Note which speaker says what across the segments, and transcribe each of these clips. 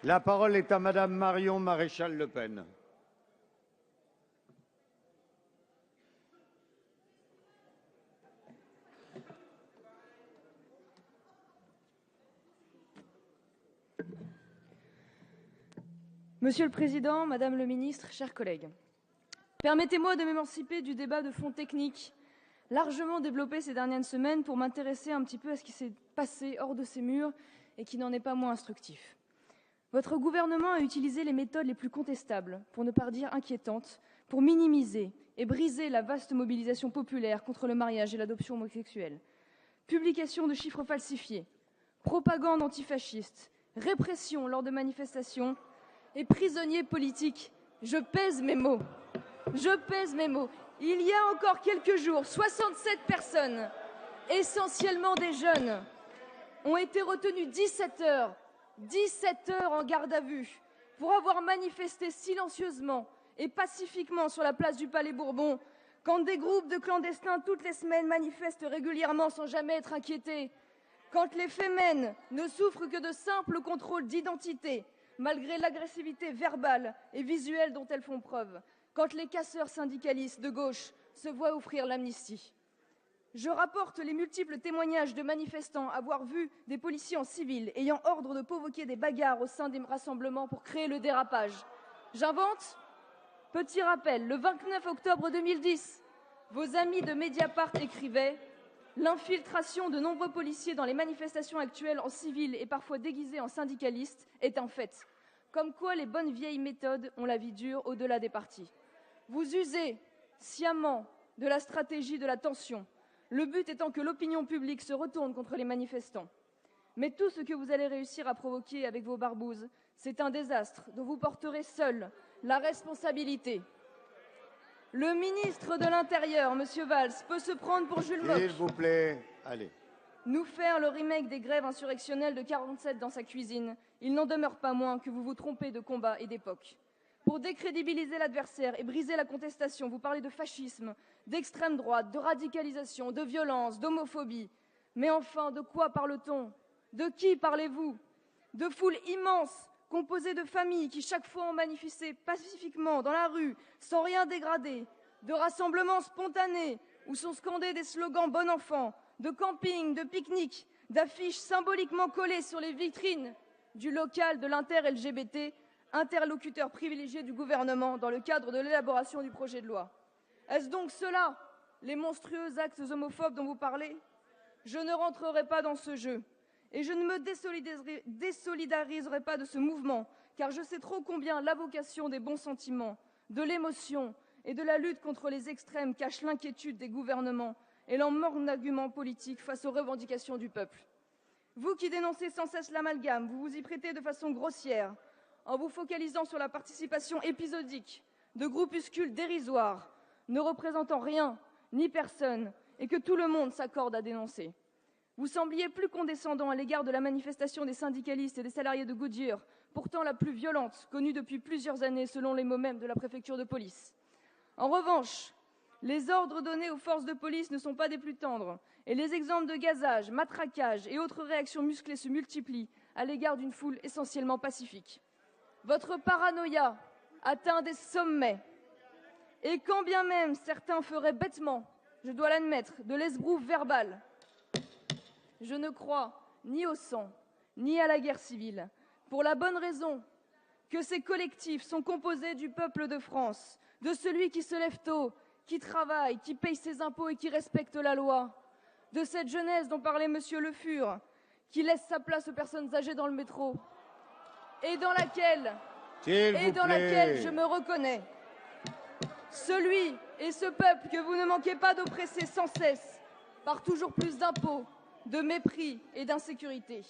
Speaker 1: La parole est à Madame Marion Maréchal Le Pen.
Speaker 2: Monsieur le Président, Madame le Ministre, chers collègues, permettez-moi de m'émanciper du débat de fond technique largement développé ces dernières semaines pour m'intéresser un petit peu à ce qui s'est passé hors de ces murs et qui n'en est pas moins instructif. Votre gouvernement a utilisé les méthodes les plus contestables, pour ne pas dire inquiétantes, pour minimiser et briser la vaste mobilisation populaire contre le mariage et l'adoption homosexuelle. Publication de chiffres falsifiés, propagande antifasciste, répression lors de manifestations et prisonniers politiques. Je pèse mes mots. Je pèse mes mots. Il y a encore quelques jours, 67 personnes, essentiellement des jeunes, ont été retenues 17 heures en garde à vue pour avoir manifesté silencieusement et pacifiquement sur la place du Palais Bourbon, quand des groupes de clandestins toutes les semaines manifestent régulièrement sans jamais être inquiétés, quand les Femen ne souffrent que de simples contrôles d'identité, malgré l'agressivité verbale et visuelle dont elles font preuve, quand les casseurs syndicalistes de gauche se voient offrir l'amnistie. Je rapporte les multiples témoignages de manifestants avoir vu des policiers en civil ayant ordre de provoquer des bagarres au sein des rassemblements pour créer le dérapage. J'invente? Petit rappel, le 29 octobre 2010, vos amis de Mediapart écrivaient « L'infiltration de nombreux policiers dans les manifestations actuelles en civil et parfois déguisés en syndicalistes est un fait. Comme quoi les bonnes vieilles méthodes ont la vie dure au-delà des partis. Vous usez sciemment de la stratégie de la tension, le but étant que l'opinion publique se retourne contre les manifestants. Mais tout ce que vous allez réussir à provoquer avec vos barbouzes, c'est un désastre dont vous porterez seul la responsabilité. Le ministre de l'Intérieur, M. Valls, peut se prendre pour Jules Mock.
Speaker 1: S'il vous plaît, allez.
Speaker 2: Nous faire le remake des grèves insurrectionnelles de 47 dans sa cuisine. Il n'en demeure pas moins que vous vous trompez de combat et d'époque. Pour décrédibiliser l'adversaire et briser la contestation, vous parlez de fascisme, d'extrême droite, de radicalisation, de violence, d'homophobie. Mais enfin, de quoi parle-t-on? De qui parlez-vous? De foules immenses, composées de familles qui chaque fois ont manifesté pacifiquement dans la rue, sans rien dégrader, de rassemblements spontanés où sont scandés des slogans bon enfant, de camping, de pique-nique, d'affiches symboliquement collées sur les vitrines du local de l'inter-LGBT, interlocuteur privilégié du gouvernement dans le cadre de l'élaboration du projet de loi. Est-ce donc cela, les monstrueux actes homophobes dont vous parlez? Je ne rentrerai pas dans ce jeu et je ne me désolidariserai pas de ce mouvement, car je sais trop combien la vocation des bons sentiments, de l'émotion et de la lutte contre les extrêmes cache l'inquiétude des gouvernements et leur manque d'arguments politiques face aux revendications du peuple. Vous qui dénoncez sans cesse l'amalgame, vous vous y prêtez de façon grossière, en vous focalisant sur la participation épisodique de groupuscules dérisoires, ne représentant rien ni personne, et que tout le monde s'accorde à dénoncer. Vous sembliez plus condescendant à l'égard de la manifestation des syndicalistes et des salariés de Goodyear, pourtant la plus violente connue depuis plusieurs années selon les mots mêmes de la préfecture de police. En revanche, les ordres donnés aux forces de police ne sont pas des plus tendres, et les exemples de gazage, matraquage et autres réactions musclées se multiplient à l'égard d'une foule essentiellement pacifique. Votre paranoïa atteint des sommets, et quand bien même certains feraient bêtement, je dois l'admettre, de l'esbrouf verbal, je ne crois ni au sang, ni à la guerre civile, pour la bonne raison que ces collectifs sont composés du peuple de France, de celui qui se lève tôt, qui travaille, qui paye ses impôts et qui respecte la loi, de cette jeunesse dont parlait M. Le Fur, qui laisse sa place aux personnes âgées dans le métro, et dans laquelle je me reconnais. Celui et ce peuple que vous ne manquez pas d'oppresser sans cesse par toujours plus d'impôts, de mépris et d'insécurité.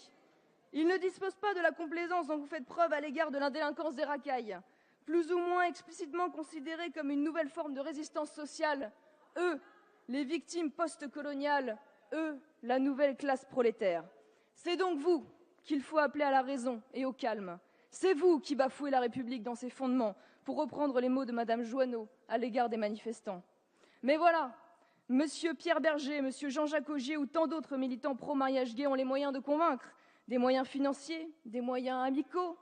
Speaker 2: Ils ne disposent pas de la complaisance dont vous faites preuve à l'égard de l'indélinquance des racailles, plus ou moins explicitement considérée comme une nouvelle forme de résistance sociale. Eux, les victimes post-coloniales, eux, la nouvelle classe prolétaire. C'est donc vous qu'il faut appeler à la raison et au calme. C'est vous qui bafouez la République dans ses fondements, pour reprendre les mots de Madame Joanneau à l'égard des manifestants. Mais voilà, Monsieur Pierre Berger, Monsieur Jean-Jacques Augier ou tant d'autres militants pro-mariage gay ont les moyens de convaincre, des moyens financiers, des moyens amicaux,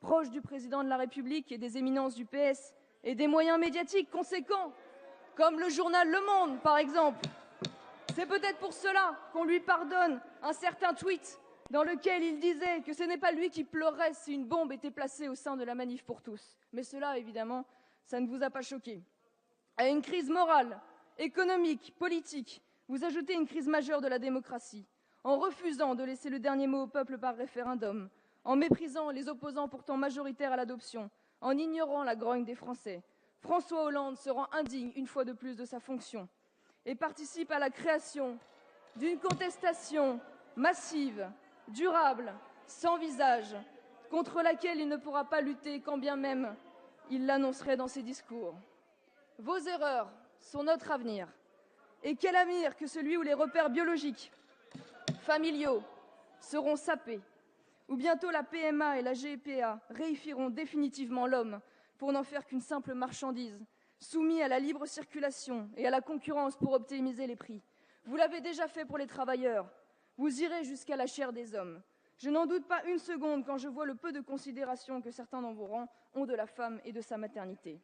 Speaker 2: proche du président de la République et des éminences du PS, et des moyens médiatiques conséquents, comme le journal Le Monde, par exemple. C'est peut-être pour cela qu'on lui pardonne un certain tweet dans lequel il disait que ce n'est pas lui qui pleurait si une bombe était placée au sein de la manif pour tous. Mais cela, évidemment, ça ne vous a pas choqué. À une crise morale, économique, politique, vous ajoutez une crise majeure de la démocratie, en refusant de laisser le dernier mot au peuple par référendum, en méprisant les opposants pourtant majoritaires à l'adoption, en ignorant la grogne des Français. François Hollande se rend indigne une fois de plus de sa fonction et participe à la création d'une contestation massive, durable, sans visage, contre laquelle il ne pourra pas lutter quand bien même il l'annoncerait dans ses discours. Vos erreurs sont notre avenir. Et quel avenir que celui où les repères biologiques, familiaux, seront sapés, où bientôt la PMA et la GPA réifieront définitivement l'homme pour n'en faire qu'une simple marchandise, soumis à la libre circulation et à la concurrence pour optimiser les prix. Vous l'avez déjà fait pour les travailleurs. Vous irez jusqu'à la chair des hommes. Je n'en doute pas une seconde quand je vois le peu de considération que certains dans vos rangs ont de la femme et de sa maternité.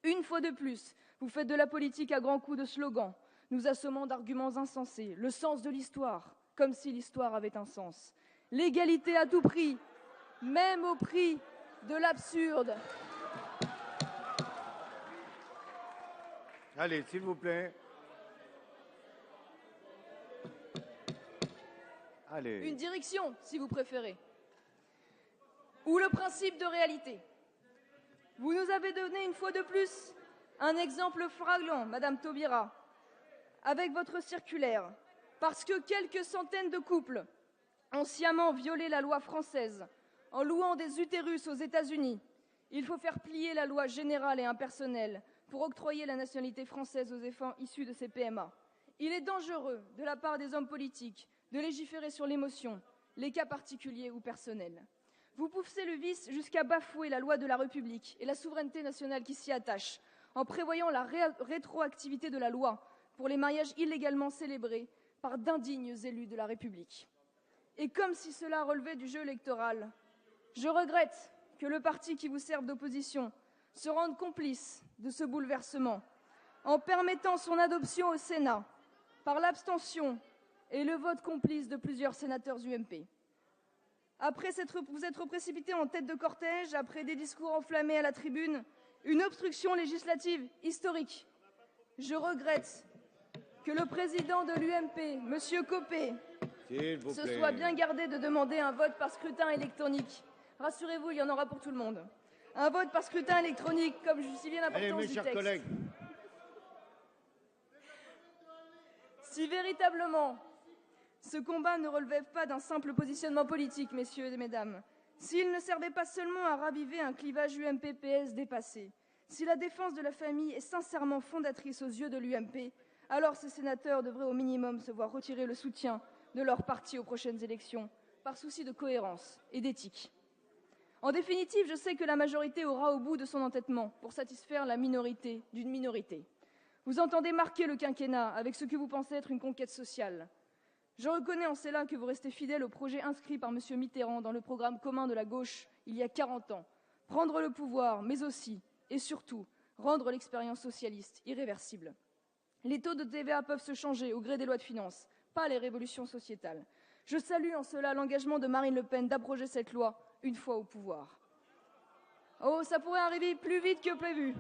Speaker 2: Une fois de plus, vous faites de la politique à grands coups de slogans, nous assommant d'arguments insensés, le sens de l'histoire, comme si l'histoire avait un sens. L'égalité à tout prix, même au prix de l'absurde.
Speaker 1: Allez, s'il vous plaît. Allez.
Speaker 2: Une direction, si vous préférez. Ou le principe de réalité. Vous nous avez donné une fois de plus un exemple flagrant, Madame Taubira, avec votre circulaire, parce que quelques centaines de couples ont sciemment violé la loi française en louant des utérus aux États-Unis. Il faut faire plier la loi générale et impersonnelle pour octroyer la nationalité française aux enfants issus de ces PMA. Il est dangereux, de la part des hommes politiques, de légiférer sur l'émotion, les cas particuliers ou personnels. Vous poussez le vice jusqu'à bafouer la loi de la République et la souveraineté nationale qui s'y attache, en prévoyant la rétroactivité de la loi pour les mariages illégalement célébrés par d'indignes élus de la République. Et comme si cela relevait du jeu électoral, je regrette que le parti qui vous sert d'opposition se rende complice de ce bouleversement, en permettant son adoption au Sénat par l'abstention et le vote complice de plusieurs sénateurs UMP. Après vous être précipité en tête de cortège, après des discours enflammés à la tribune, une obstruction législative historique. Je regrette que le président de l'UMP, M. Copé, se soit bien gardé de demander un vote par scrutin électronique. Rassurez-vous, il y en aura pour tout le monde. Un vote par scrutin électronique, comme justifie bien l'importance du texte.
Speaker 1: Mes chers collègues.
Speaker 2: Si véritablement ce combat ne relevait pas d'un simple positionnement politique, messieurs et mesdames, s'il ne servait pas seulement à raviver un clivage UMP-PS dépassé, si la défense de la famille est sincèrement fondatrice aux yeux de l'UMP, alors ces sénateurs devraient au minimum se voir retirer le soutien de leur parti aux prochaines élections, par souci de cohérence et d'éthique. En définitive, je sais que la majorité aura au bout de son entêtement pour satisfaire la minorité d'une minorité. Vous entendez marquer le quinquennat avec ce que vous pensez être une conquête sociale. Je reconnais en cela que vous restez fidèle au projet inscrit par M. Mitterrand dans le programme commun de la gauche il y a 40 ans. Prendre le pouvoir, mais aussi, et surtout, rendre l'expérience socialiste irréversible. Les taux de TVA peuvent se changer au gré des lois de finances, pas les révolutions sociétales. Je salue en cela l'engagement de Marine Le Pen d'abroger cette loi une fois au pouvoir. Oh, ça pourrait arriver plus vite que prévu.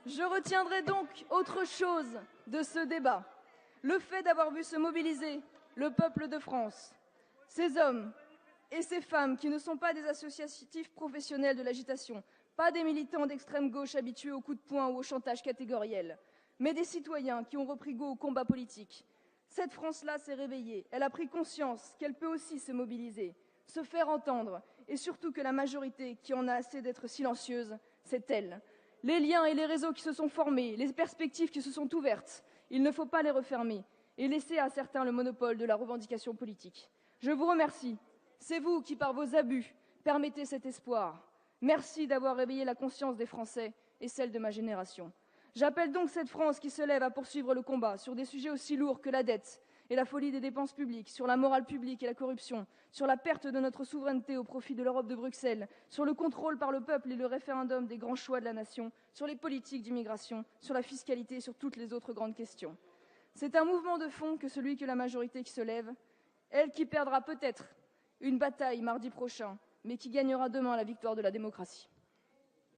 Speaker 2: Je retiendrai donc autre chose de ce débat. Le fait d'avoir vu se mobiliser le peuple de France, ces hommes et ces femmes qui ne sont pas des associatifs professionnels de l'agitation, pas des militants d'extrême gauche habitués aux coups de poing ou au chantage catégoriel, mais des citoyens qui ont repris goût au combat politique. Cette France-là s'est réveillée, elle a pris conscience qu'elle peut aussi se mobiliser, se faire entendre, et surtout que la majorité qui en a assez d'être silencieuse, c'est elle. Les liens et les réseaux qui se sont formés, les perspectives qui se sont ouvertes, il ne faut pas les refermer et laisser à certains le monopole de la revendication politique. Je vous remercie. C'est vous qui, par vos abus, permettez cet espoir. Merci d'avoir réveillé la conscience des Français et celle de ma génération. J'appelle donc cette France qui se lève à poursuivre le combat sur des sujets aussi lourds que la dette et la folie des dépenses publiques, sur la morale publique et la corruption, sur la perte de notre souveraineté au profit de l'Europe de Bruxelles, sur le contrôle par le peuple et le référendum des grands choix de la nation, sur les politiques d'immigration, sur la fiscalité et sur toutes les autres grandes questions. C'est un mouvement de fond que celui que la majorité qui se lève, elle qui perdra peut-être une bataille mardi prochain, mais qui gagnera demain la victoire de la démocratie.